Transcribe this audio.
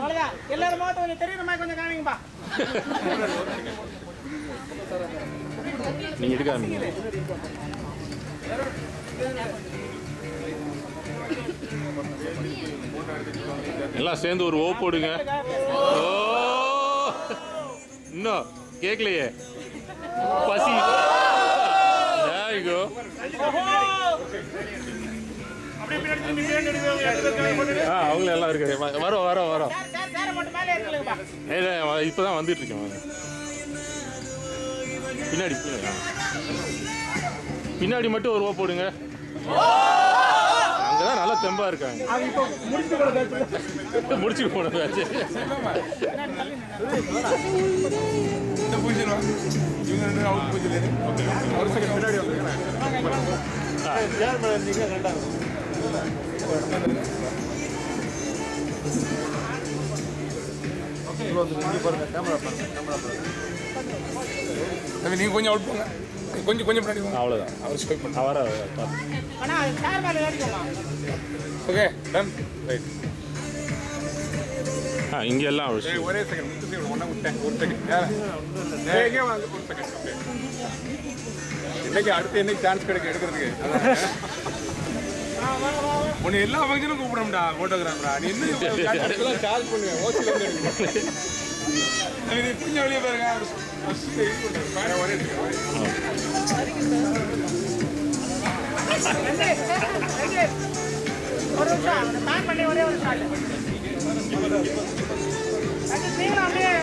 அவ்வளவுதான். எல்லாரும் முகத்தை கொஞ்சம் தெரியுற மாதிரி கொஞ்சம் காமிங்கப்பா. நீங்க எடுக்காமீங்க. எல்லாம் சேர்ந்து ஒரு ஓ போடுங்க. ஓ இன்னும் கேட்கலையே பசி. அவங்கள எல்லாம் இருக்கு. வரோம் வரோம் வரோம். இப்பதான் வந்துட்டு இருக்கேன். பின்னாடி பின்னாடி மட்டும் ஒரு ஓ போடுங்க. அங்கதான் நல்லா தெம்பா இருக்காங்க. முடிச்சு போனதாச்சு. நீங்க கொஞ்சம் அவுட் போங்க. கொஞ்சம் கொஞ்சம் அவ்வளோதான். அவர் ஓகே டன் ரைட். இங்க எல்லாம் ஒரே செகண்ட் ஒன்றா விட்டேன். ஒரு செகண்ட் வாங்க. ஒரு செகண்ட் இன்னைக்கு அடுத்து என்னைக்கு சான்ஸ் கிடைக்கும் எடுக்கிறதுக்கு. உன்னை எல்லா ஃபங்க்ஷனும் கூப்பிடணும்டா ஃபோட்டோகிராஃபரா. நீ என்ன சார்ஜ் பண்ணுவேன் ஓசியில் வந்து எடுக்கணும். கொஞ்சம் வெளியே பாருங்க. ஒரே ஒரு நிமிஷம் பேக் பண்ணி ஒரே ஒரு ஷாட்.